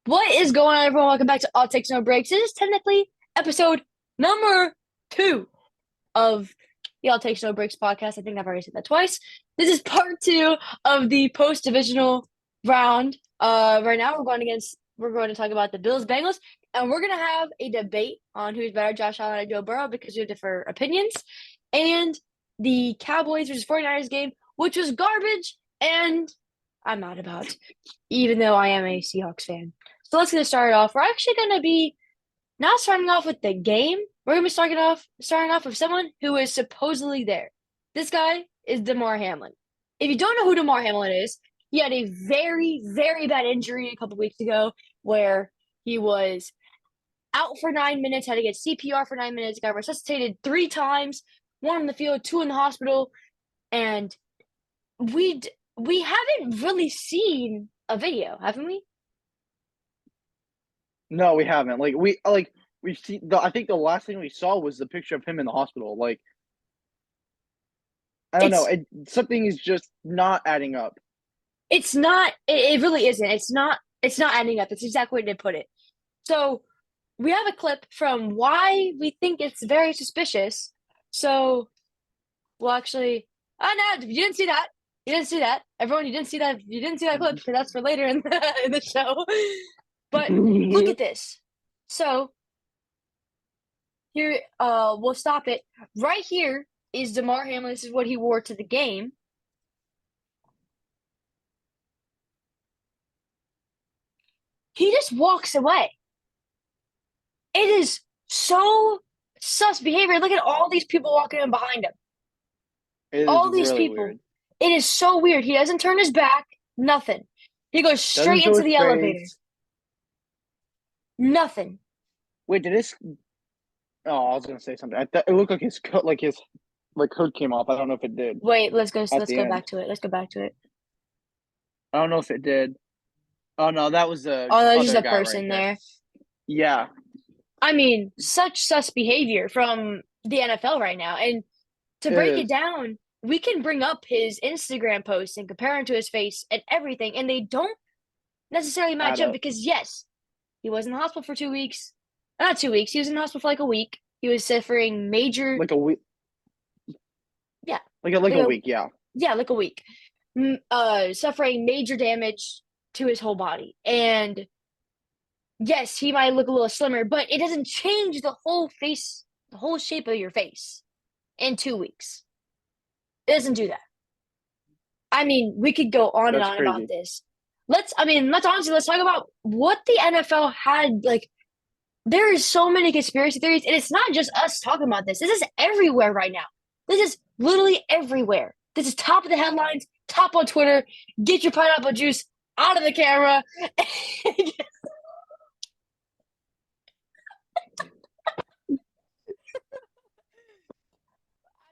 What is going on, everyone? Welcome back to All Takes No Breaks. This is technically episode number 2 of the All Takes No Breaks podcast. I think I've already said that twice. This is part 2 of the post-divisional round. Right now we're going to talk about the Bills Bengals, and we're gonna have a debate on who's better, Josh Allen or Joe Burrow, because we have different opinions. And the Cowboys versus 49ers game, which was garbage, and I'm mad about, even though I am a Seahawks fan. So let's get started off. We're actually going to be not starting off with the game. We're going to be starting off with someone who is supposedly there. This guy is Damar Hamlin. If you don't know who Damar Hamlin is, he had a very, very bad injury a couple weeks ago where he was out for 9 minutes, had to get CPR for 9 minutes, got resuscitated 3 times, one on the field, 2 in the hospital, and we we haven't really seen a video, haven't we? No, we haven't. We've seen I think the last thing we saw was the picture of him in the hospital. I don't know. It's Something is just not adding up. It's not. It really isn't. It's not adding up. That's exactly what they put it. So we have a clip from why we think it's very suspicious. So we'll actually. Oh no! You didn't see that. You didn't see that. Everyone, you didn't see that. You didn't see that clip because that's for later in the show. But look at this. So here, we'll stop it. Right here is Damar Hamlin. This is what he wore to the game. He just walks away. It is so sus behavior. Look at all these people walking in behind him. It is All these really people. weird. It is so weird. He doesn't turn his back, nothing. He goes Doesn't straight show into his the elevator. face. Nothing. Wait, did this? Oh, I was gonna say something. I thought it looked like his coat, coat came off. I don't know if it did Wait, let's go. at Let's the go end. back to it. Let's go back to it. I don't know if it did. Oh no, that was the Oh, there's just other a guy right person there. there. Yeah, I mean, such sus behavior from the NFL right now. And to it break it is. down, we can bring up his Instagram posts and compare him to his face and everything, and they don't necessarily match Add up up because yes, he was in the hospital for 2 weeks. Not 2 weeks. He was in the hospital for like a week. He was suffering major, like a week, yeah, like like a a week. Yeah, yeah, like a week. Suffering major damage to his whole body. And yes, he might look a little slimmer, but it doesn't change the whole face, the whole shape of your face in 2 weeks. It doesn't do that. I mean, we could go on and that's on about crazy. this. Let's talk about what the NFL had. Like, there is so many conspiracy theories, and it's not just us talking about this. This is everywhere right now. This is literally everywhere. This is top of the headlines, top on Twitter. Get your pineapple juice out of the camera.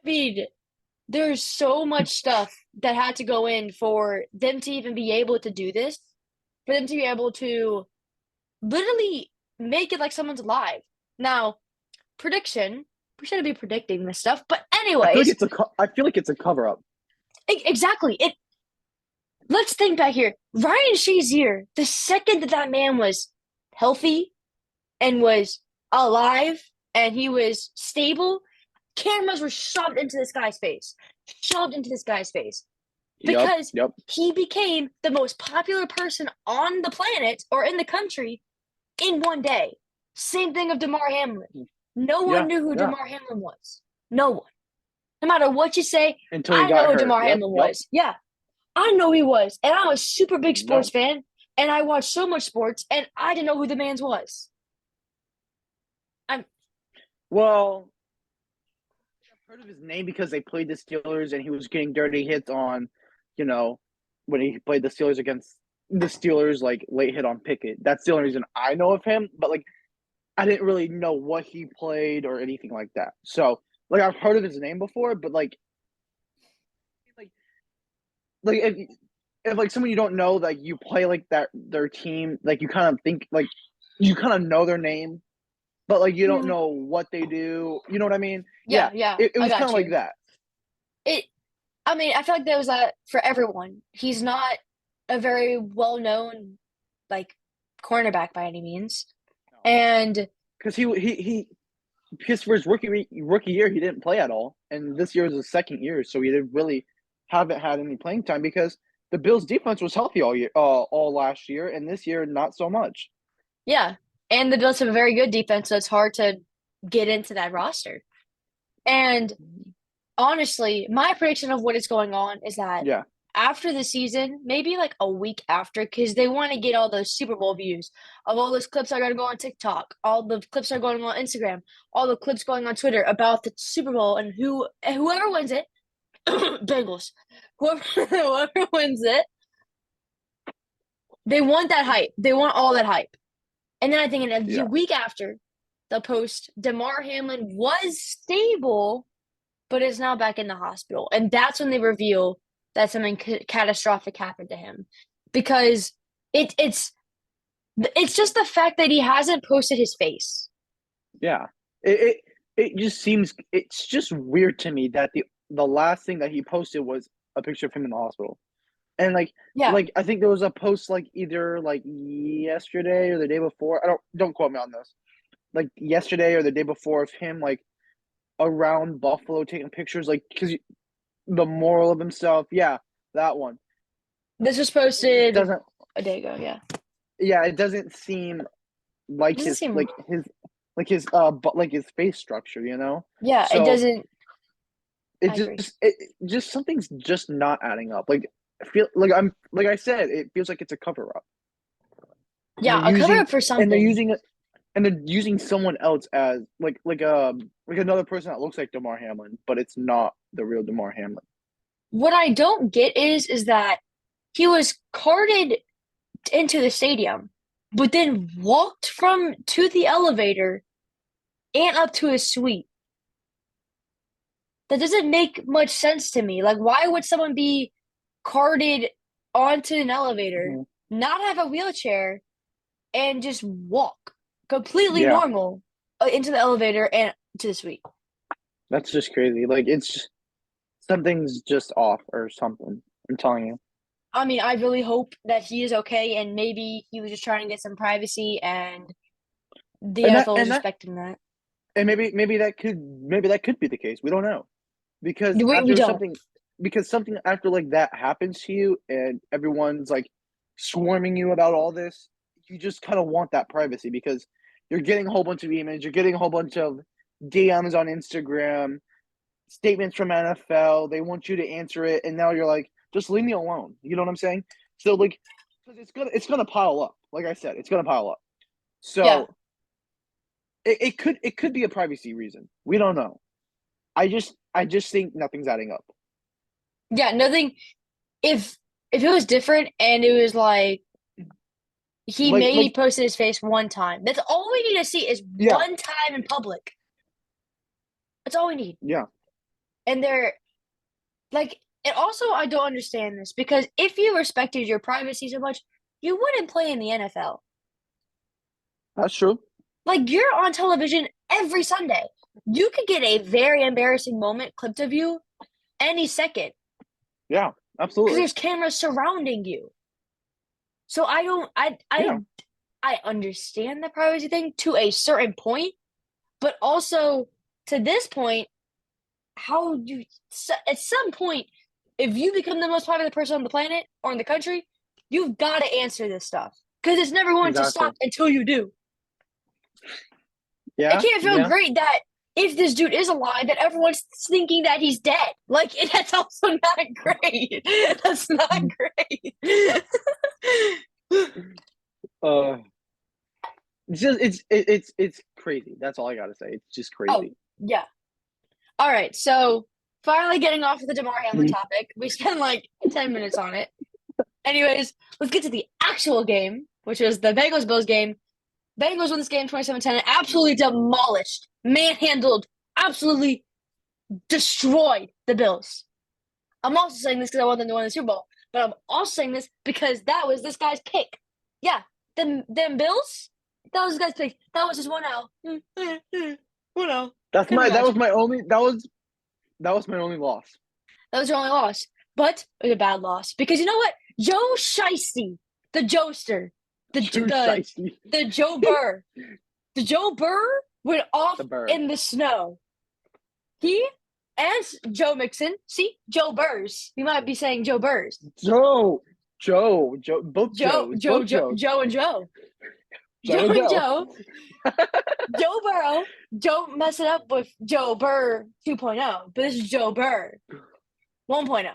I mean, there's so much stuff that had to go in for them to even be able to do this, for them to be able to literally make it like someone's alive. Now, prediction, we shouldn't be predicting this stuff, but anyways, I feel like it's a cover up. exactly. Let's think back here. Ryan Shazier, the second that that man was healthy and was alive and he was stable, cameras were shoved into this guy's face, shoved into this guy's face Yep, because yep. he became the most popular person on the planet or in the country in one day. Same thing of Damar Hamlin. No one Yeah, knew who yeah. Damar Hamlin was. No one. No matter what you say, Until he I know got who hurt. Damar Yep, Hamlin yep. was. Yeah, I know he was. And I'm a super big sports No. fan. And I watch so much sports, and I didn't know who the man's was. I'm Well, I've heard of his name because they played the Steelers and he was getting dirty hits on, you know, when he played the Steelers against the Steelers, like late hit on Pickett. That's the only reason I know of him. But like, I didn't really know what he played or anything like that. So, like, I've heard of his name before, but like, if like someone you don't know, like you play like that their team, like you kind of think like you kind of know their name, but like you don't mm, know what they do. You know what I mean? yeah, Yeah, yeah, it I was kind got of like you. that. It I mean, I feel like that was that for everyone. He's not a very well known like cornerback by any means. No. And Because because for his rookie year he didn't play at all, and this year was his second year, so he didn't really haven't had any playing time because the Bills' defense was healthy all year, all last year, and this year not so much. yeah, and the Bills have a very good defense, so it's hard to get into that roster. And honestly, my prediction of what is going on is that Yeah, after the season, maybe like a week after, because they want to get all those Super Bowl views of all those clips are going to go on TikTok, all the clips are going on Instagram, all the clips going on Twitter about the Super Bowl and whoever wins it, Bengals, whoever wins it, they want that hype. They want all that hype. And then I think in a week after, they'll post Damar Hamlin was stable, but is now back in the hospital. And that's when they reveal that something catastrophic happened to him. Because it's just the fact that he hasn't posted his face. yeah. It just seems it's just weird to me that the last thing that he posted was a picture of him in the hospital. And like I think there was a post like either like yesterday or the day before. Don't quote me on this. Like yesterday or the day before of him like around Buffalo taking pictures, like because the moral of himself. Yeah, that one. This was posted Doesn't. a day ago, yeah. Yeah, it doesn't seem It like doesn't seem his face structure. You know. yeah, it So doesn't it I agree. just something's just not adding up. Like I feel like I said, it feels like it's a cover up. And Yeah, a cover up for they're something. using it and they're using someone else as like another person that looks like Damar Hamlin, but it's not the real Damar Hamlin. What I don't get is that he was carted into the stadium, but then walked from to the elevator and up to his suite. That doesn't make much sense to me. Like, why would someone be carted onto an elevator, Mm-hmm. not have a wheelchair, and just walk completely Yeah, normal into the elevator and to the suite? that's just crazy. Like it's just, something's just off or something. I'm telling you. I mean, I really hope that he is okay, and maybe he was just trying to get some privacy, and the And that NFL was and that respecting that. and maybe that could be the case. We don't know. Because We don't. something after like that happens to you and everyone's like swarming you about all this, you just kind of want that privacy because you're getting a whole bunch of emails, you're getting a whole bunch of DMs on Instagram, statements from NFL, they want you to answer it, and now you're like, just leave me alone. You know what I'm saying? So like, because it's gonna pile up. Like I said, it's gonna pile up. Yeah, So it could be a privacy reason. We don't know. I just think nothing's adding up. yeah. Nothing. If it was different and it was like he maybe Like posted his face one time, that's all we need to see is yeah, one time in public. That's all we need. yeah, And they're like, and also I don't understand this because if you respected your privacy so much, you wouldn't play in the NFL. that's true. Like you're on television every Sunday. You could get a very embarrassing moment clipped of you any second Yeah, because absolutely. there's cameras surrounding you. So I don't Yeah, I understand the privacy thing to a certain point, but also to this point, how you at some point, if you become the most popular person on the planet or in the country, you've got to answer this stuff because it's never going to exactly. stop until you do. It Yeah, can't feel yeah, great that if this dude is alive, that everyone's thinking that he's dead. Like that's also not great. That's not great. uh, it's crazy. That's all I gotta say. It's just Oh crazy. yeah. All right. So finally getting off of the Damar Hamlin topic. We spent like 10 minutes on it. Anyways, let's get to the actual game, which was the Bengals Bills game. Bengals won this game 27-10 and absolutely demolished, manhandled, absolutely destroyed the Bills. I'm also saying this because I want them to win the Super Bowl, but I'm also saying this because that was this guy's pick. Yeah, them Bills, that was this guy's pick. That was just 1-0. 1-0. That's Couldn't my that imagine. was my only that was my only loss. That was your only loss. But it was a bad loss because you know what? Joe Shiesty, the Joester, The Too the shiesty. the Joe Burr. The Joe Burr went off The bird. in the snow. He and Joe Mixon. See, Joe Burrs. You might be saying Joe Burrs. Joe. Both Joe, Joes. Joe, Both Joe, Joes. Joe, and Joe. Joe Joe and and Joe. Joe. Joe Burrow. Don't mess it up with Joe Burr 2.0, but this is Joe Burr 1.0.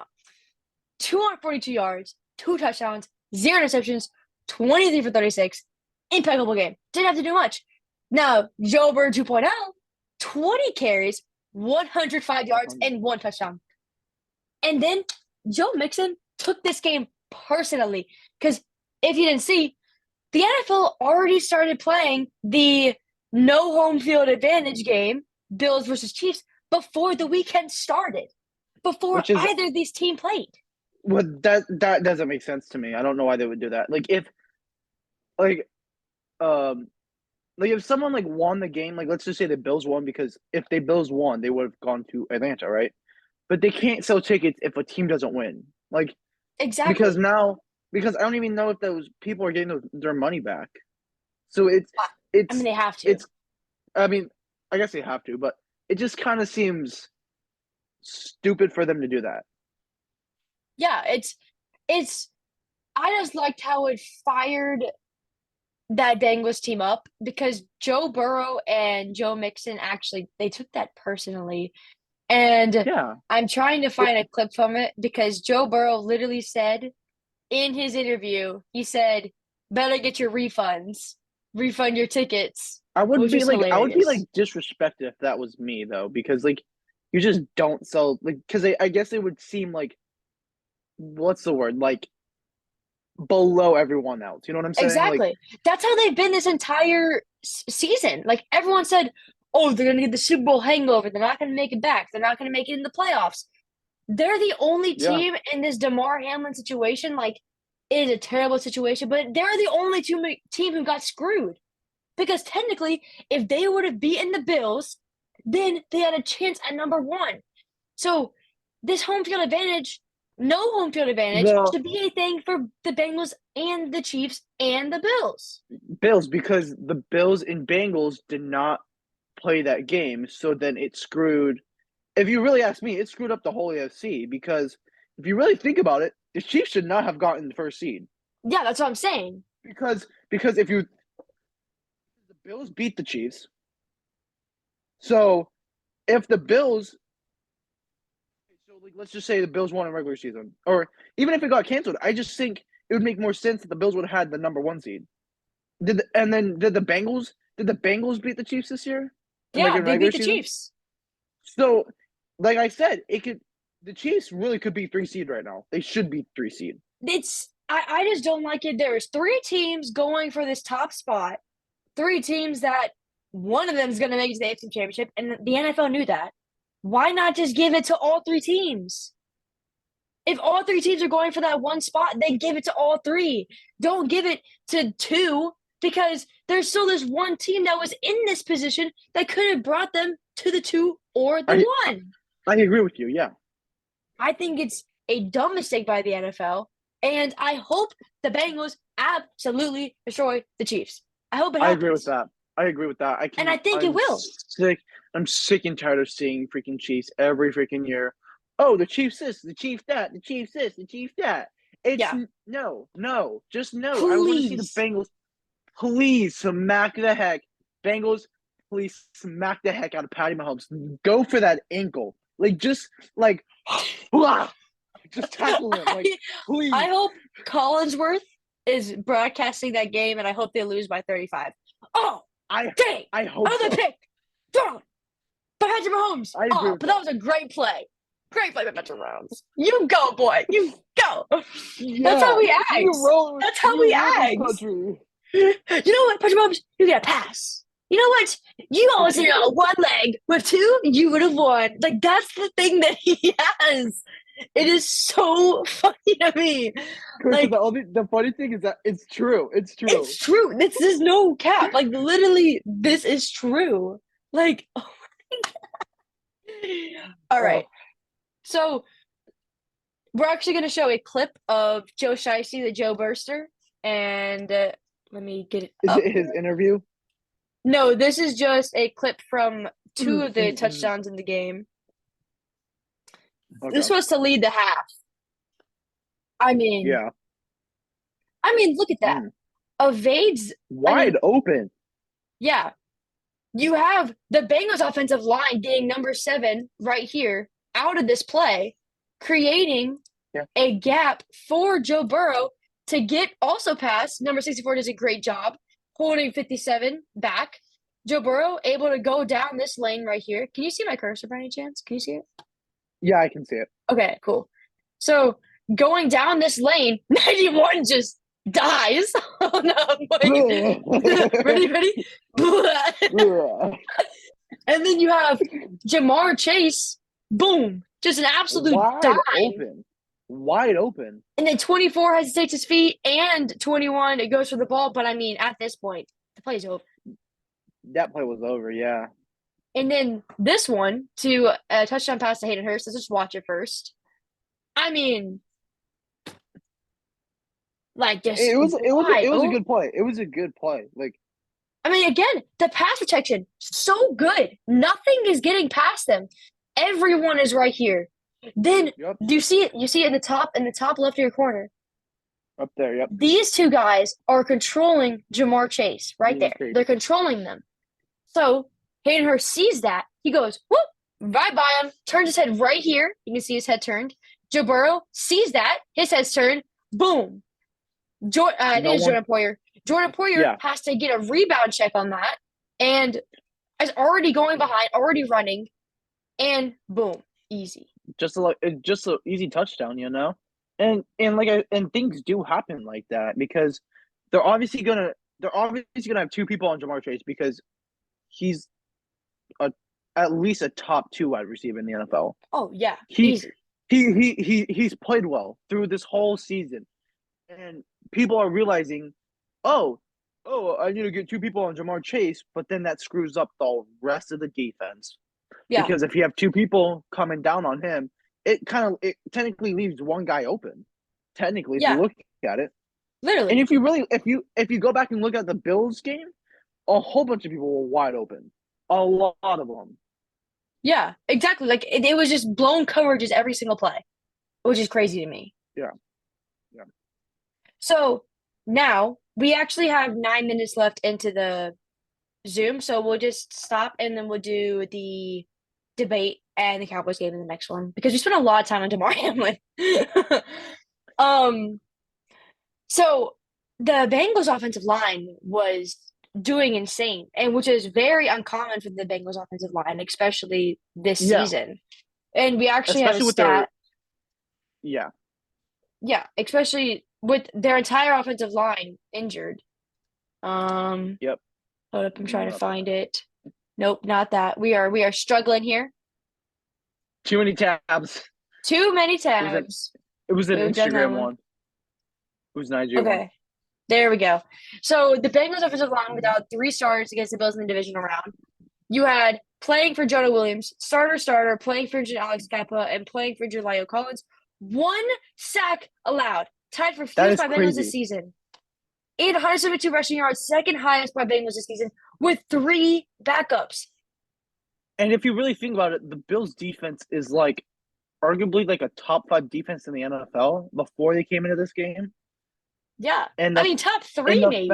242 yards, 2 touchdowns, 0 interceptions, 23 for 36. Impeccable game. Didn't have to do much. Now, Joe Burr 2.0, 20 carries, 105 yards, and 1 touchdown. And then Joe Mixon took this game personally because if you didn't see, the NFL already started playing the no home field advantage game, Bills versus Chiefs, before the weekend started, before Which is either of these teams played. that doesn't make sense to me. I don't know why they would do that. Like um if someone like won the game, like let's just say the Bills won, because if the Bills won, they would have gone to Atlanta, right? But they can't sell tickets if a team doesn't win. Like because Exactly. now because I don't even know if those people are getting their money back. So I mean, they have to. it's I mean, I guess they have to, but it just kind of seems stupid for them to do that. Yeah, it's. I just liked how it fired that Bengals team up because Joe Burrow and Joe Mixon actually they took that personally. And Yeah. I'm trying to find a clip from it because Joe Burrow literally said in his interview, he said, better get your refunds, refund your tickets, which is I would be hilarious. disrespected if that was me though, because you just don't sell because I guess it would seem like what's the word below everyone else. You know what I'm saying? Exactly. That's how they've been this entire season. Like everyone said, oh, they're going to get the Super Bowl hangover. They're not going to make it back. They're not going to make it in the playoffs. They're the only Yeah, team in this Damar Hamlin situation. Like, it is a terrible situation, but they're the only team who got screwed. Because technically, if they would have beaten the Bills, then they had a chance at number 1. So this home field advantage, no home field advantage, well, should be a thing for the Bengals and the Chiefs and the Bills. Bills, because the Bills and Bengals did not play that game, so then it screwed. If you really ask me, it screwed up the whole AFC because if you really think about it, the Chiefs should not have gotten the first seed Yeah, that's what I'm saying. because if you the Bills beat the Chiefs, so if the Bills, so let's just say the Bills won in regular season, or even if it got canceled, I just think it would make more sense that the Bills would have had the number 1 seed. Did the Bengals beat the Chiefs this year in Yeah, in they regular beat the season? Chiefs. So, like I said, the Chiefs really could be 3 seed right now. They should be 3 seed. I just don't like it. There's 3 teams going for this top spot. 3 teams that one of them is going to make it to the AFC Championship, and the NFL knew that. Why not just give it to all 3 teams? If all 3 teams are going for that one spot, then give it to all 3. Don't give it to 2 because there's still this one team that was in this position that could have brought them to the 2 or the I 1. I agree with you. Yeah, I think it's a dumb mistake by the NFL, and I hope the Bengals absolutely destroy the Chiefs. I hope it I agree with happens, that. I agree with that. and I think it will. Sick. I'm sick and tired of seeing freaking Chiefs every freaking year. Oh, the Chiefs this, the Chiefs that, the Chiefs this, the Chiefs that. It's Yeah, no, just no. I want to see the please. Bengals. Please smack the heck, Bengals. Please smack the heck out of Patty Mahomes. Go for that ankle, just just tackle him, I please. hope Collinsworth is broadcasting that game, and I hope they lose by 35. Oh, I dang! I hope Another so. pick thrown by Patrick Mahomes. I agree Oh, with but that that. was a great play. Great play by Patrick Mahomes. You go, boy. You go. That's how Yeah, we act. That's how you we rule this act. country. You know what, Patrick Mahomes? You got a pass. You know what? You always did it on one leg. With 2, you would have won. Like, that's the thing that he has. It is so funny to me. Christian, Like, the funny thing is that it's true. It's true. it's true. This is no cap. Like, literally, this is true. Like, oh all Oh, right. So, we're actually going to show a clip of Joe Shiesty, the Joe Burster, and Let me get it Is up it his here. interview? No, this is just a clip from two Mm, of the mm, mm. touchdowns in the game. This Okay. was to lead the half. I mean, Yeah. look at that. Mm. Evades, I Wide mean, open. yeah, you have the Bengals offensive line getting number 7 right here out of this play, creating Yeah. a gap for Joe Burrow to get also past. Number 64 does a great job holding 57 back. Joe Burrow able to go down this lane right here. Can you see my cursor by any chance? Can you see it? Yeah, I can see it. Okay, cool. So going down this lane, 91 just dies. Oh no, wait. Ready? And then you have Jamar Chase, boom, just an absolute Wide dime. open. Wide open. And then 24 hesitates his feet, and 21 it goes for the ball. But I mean, at this point, the play's over. That play was over, yeah. And then this one to a touchdown pass to Hayden Hurst. Let's just watch it first. I mean, like just It wide was a open. good play. It was a good play. Like, I mean, again, the pass protection so good. Nothing is getting past them. Everyone is right here. Then yep, do you see it? You see it in the top left of your corner. up there, yep. These two guys are controlling Jamar Chase right there. Great. They're controlling them. So Hayden Hurst sees that. He goes, whoop, right by him, turns his head right here. You can see his head turned. Joe Burrow sees that. His head's turned. Boom. I think it's Jordan Poyer. Jordan Poyer has to get a rebound check on that and is already going behind, already running, and boom, easy. Just a easy touchdown, you know? And things do happen like that because they're obviously gonna have two people on Jamar Chase because he's at least a top 2 wide receiver in the NFL. Oh yeah, easy. He's played well through this whole season, and people are realizing, oh, I need to get 2 people on Jamar Chase, but then that screws up the rest of the defense. Yeah. Because if you have 2 people coming down on him, it technically leaves one guy open. Technically, if you look at it. Literally. And if you go back and look at the Bills game, a whole bunch of people were wide open. A lot of them. Yeah, exactly. Like it was just blown coverages every single play, which is crazy to me. Yeah. So now we actually have 9 minutes left into the Zoom, so we'll just stop and then we'll do the debate and the Cowboys game in the next one because we spent a lot of time on Damar Hamlin. So the Bengals offensive line was doing insane, and which is very uncommon for the Bengals offensive line, especially this season. And we actually have a stat. Yeah, especially with their entire offensive line injured. Yep. Hold up, I'm trying to find it. Nope, not that. We are struggling here. Too many tabs. Too many tabs. It was an Instagram one. It was Nigeria one. Okay. There we go. So the Bengals offensive line without 3 starters against the Bills in the divisional round. You had playing for Jonah Williams, starter, playing for Alex Kappa, and playing for Jelio Collins. 1 sack allowed. Tied for fewest by Bengals this season. 872 rushing yards, second highest by Bengals this season, with 3 backups. And if you really think about it, the Bills' defense is arguably a top 5 defense in the NFL before they came into this game. Yeah, and top 3 maybe.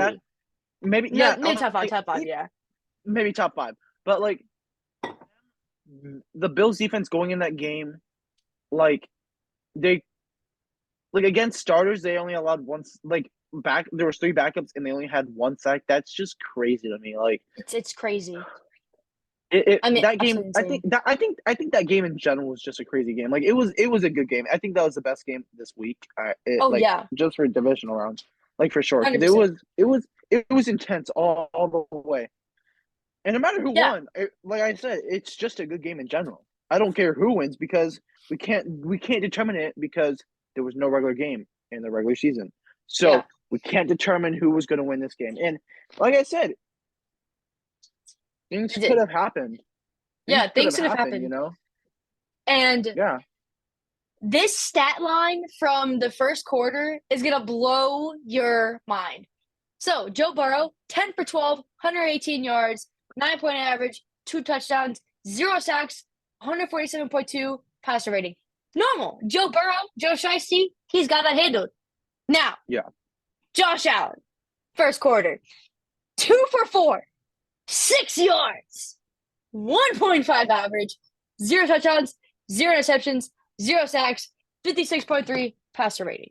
Maybe top 5, yeah. Maybe top 5, but the Bills' defense going in that game, they against starters, they only allowed one there was 3 backups and they only had 1 sack. That's just crazy to me. It's crazy. That game, I think that game in general was just a crazy game. It was a good game. I think that was the best game this week. Just for divisional rounds, for sure. It was intense all the way, and no matter who won, like I said, it's just a good game in general. I don't care who wins because we can't determine it because there was no regular game in the regular season, so we can't determine who was going to win this game. And like I said, things could have happened. Things could have happened. You know? And this stat line from the first quarter is going to blow your mind. So Joe Burrow, 10 for 12, 118 yards, 9-point average, 2 touchdowns, 0 sacks, 147.2 passer rating. Normal. Joe Burrow, Joe Shiesty, he's got that handled. Now, Yeah. Josh Allen, first quarter, 2 for 4, 6 yards, 1.5 average, 0 touchdowns, 0 interceptions, 0 sacks, 56.3 passer rating.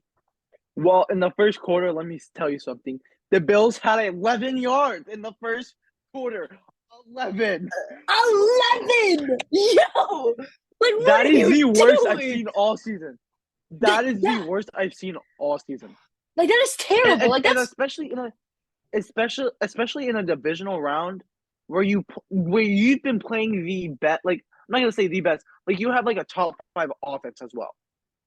Well, in the first quarter, let me tell you something. The Bills had 11 yards in the first quarter. 11. 11! Yo! Like, what That are is you the worst doing? I've seen all season. That is the Yeah. worst I've seen all season. Like, that is terrible. And, Like, and that's especially in a divisional round where you've been playing the bet, like I'm not gonna say the best, like you have like a top 5 offense as well.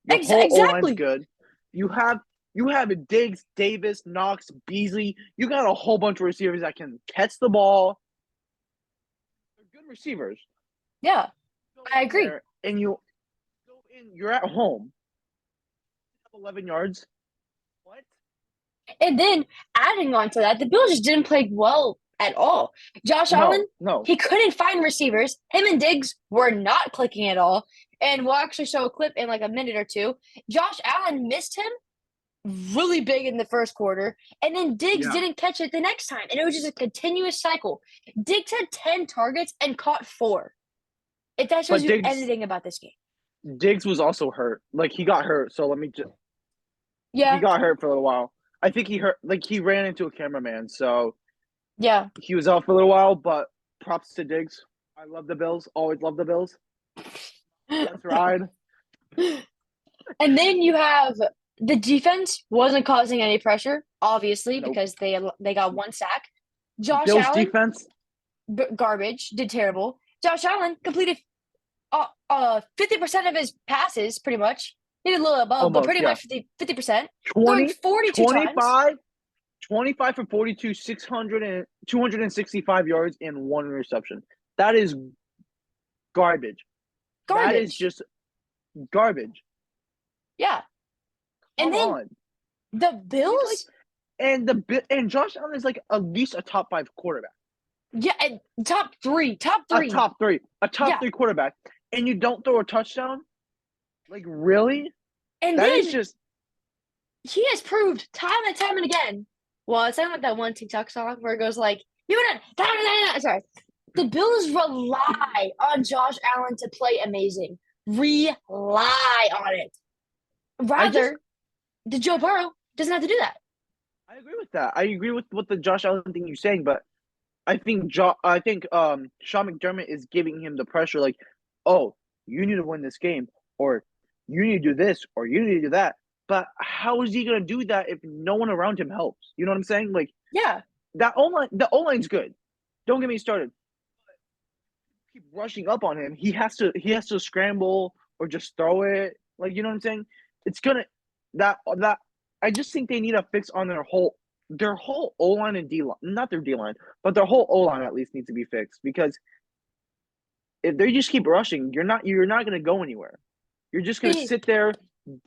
Your whole O line's exactly. good. You have Diggs, Davis, Knox, Beasley. You got a whole bunch of receivers that can catch the ball. They're good receivers. Yeah, Go I in agree. there and you go in. You're at home. You have 11 yards. What? And then adding on to that, the Bills just didn't play well at all. Josh Allen, No. he couldn't find receivers. Him and Diggs were not clicking at all. And we'll actually show a clip in like a minute or two. Josh Allen missed him really big in the first quarter, and then Diggs Yeah. didn't catch it the next time. And it was just a continuous cycle. Diggs had 10 targets and caught 4. If that shows But you anything about this game. Diggs was also hurt. Like he got hurt. So he Yeah, got hurt for a little while. I think he ran into a cameraman, so yeah. he was out for a little while, but props to Diggs. I love the Bills. Always love the Bills. Let's ride. And then you have the defense wasn't causing any pressure, obviously, Nope. because they got 1 sack. Josh Bills Allen, defense. garbage, did terrible. Josh Allen completed 50% of his passes, pretty much. Maybe a little above, but Almost, pretty yeah. much 50%. 20, Throwing 42 times. 25 for 42, 265 yards and 1 interception. That is garbage. That is Garbage. just garbage. Yeah. Come And then on. the Bills, And Josh Allen is like at least a top 5 quarterback. yeah, and top three. A top 3 Yeah. quarterback, and you don't throw a touchdown? Like really? And That then is just he has proved time and time and again. Well, it's not like that one TikTok song where it goes like, sorry. The Bills rely on Josh Allen to play amazing. Rely on it. Rather, the Joe Burrow doesn't have to do that. I agree with that. I agree with what the Josh Allen thing you're saying, but I think Sean McDermott is giving him the pressure, like, oh, you need to win this game, or you need to do this, or you need to do that. But how is he gonna do that if no one around him helps? You know what I'm saying? Like Yeah. the O line's good. Don't get me started. Keep rushing up on him. He has to scramble or just throw it. Like you know what I'm saying? It's gonna that I just think they need a fix on their whole O line and D line, not their D line, but their whole O line at least needs to be fixed because if they just keep rushing, you're not gonna go anywhere. You're just gonna sit there,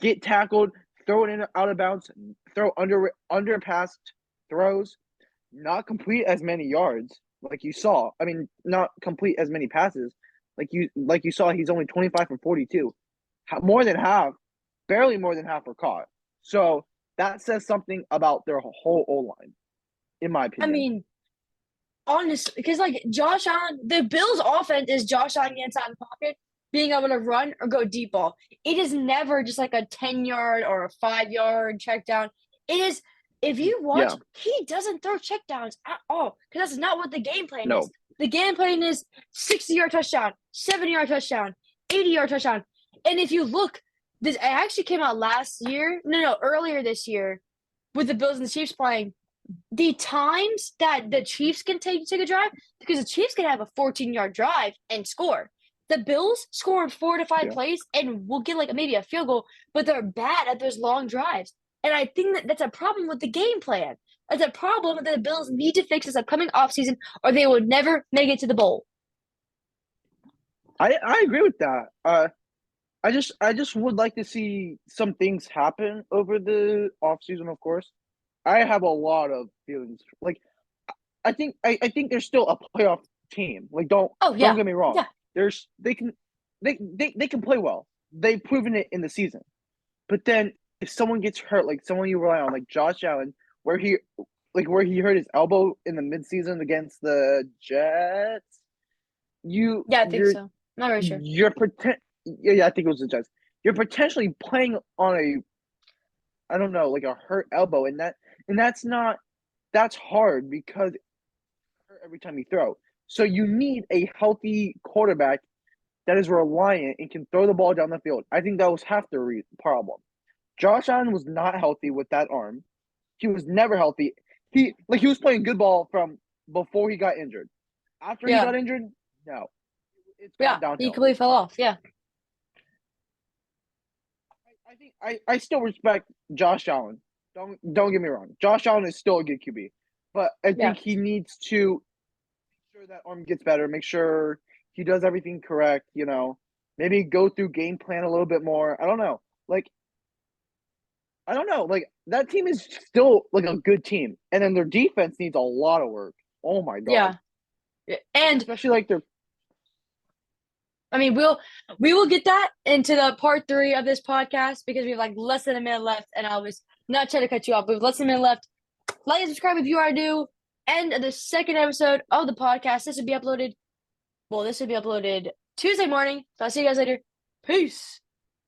get tackled, throw it in out of bounds, throw under passed throws, not complete as many yards like you saw. I mean, not complete as many passes like you saw. He's only 25 from 42, more than half, barely more than half were caught. So that says something about their whole O line, in my I opinion. mean, honestly, because like Josh Allen, the Bills' offense is Josh Allen inside the pocket, being able to run or go deep ball. It is never just like a 10-yard or a 5-yard check down. It is, if you watch, Yeah. he doesn't throw checkdowns at all because that's not what the game plan No. is. The game plan is 60-yard touchdown, 70-yard touchdown, 80-yard touchdown. And if you look, this it actually came out last year. No, earlier this year with the Bills and the Chiefs playing. The times that the Chiefs can take a drive, because the Chiefs can have a 14-yard drive and score. The Bills score in 4 to 5 plays and will get like maybe a field goal, but they're bad at those long drives. And I think that's a problem with the game plan. That's a problem that the Bills need to fix this upcoming offseason, or they will never make it to the bowl. I agree with that. I just would like to see some things happen over the offseason, of course. I have a lot of feelings. Like I think they're still a playoff team. Like Oh don't yeah, get me wrong. yeah, They can play well. They've proven it in the season. But then if someone gets hurt, like someone you rely on, like Josh Allen, where he hurt his elbow in the midseason against the Jets, you yeah. I think you're so. Not very sure. you're pretend yeah, I think it was the Jets. You're potentially playing on a I don't know, like a hurt elbow, and that's hard because it hurt every time you throw. So you need a healthy quarterback that is reliant and can throw the ball down the field. I think that was half the problem. Josh Allen was not healthy with that arm. He was never healthy. He was playing good ball from before he got injured. After he Yeah, got injured, no, it's yeah. gone He downhill. completely fell off. Yeah, I think I still respect Josh Allen. Don't get me wrong. Josh Allen is still a good QB, but I yeah, think he needs to make sure that arm gets better. Make sure he does everything correct. Maybe go through game plan a little bit more. I don't know. Like I don't know. Like that team is still like a good team, and then their defense needs a lot of work. Oh my god! yeah. And Especially like their I mean, we will get that into the part 3 of this podcast because we have like less than a minute left, and I was not trying to cut you off. We have less than a minute left. Like and subscribe if you are new. End of the second episode of the podcast. This would be uploaded. Well, this would be uploaded Tuesday morning. So I'll see you guys later. Peace.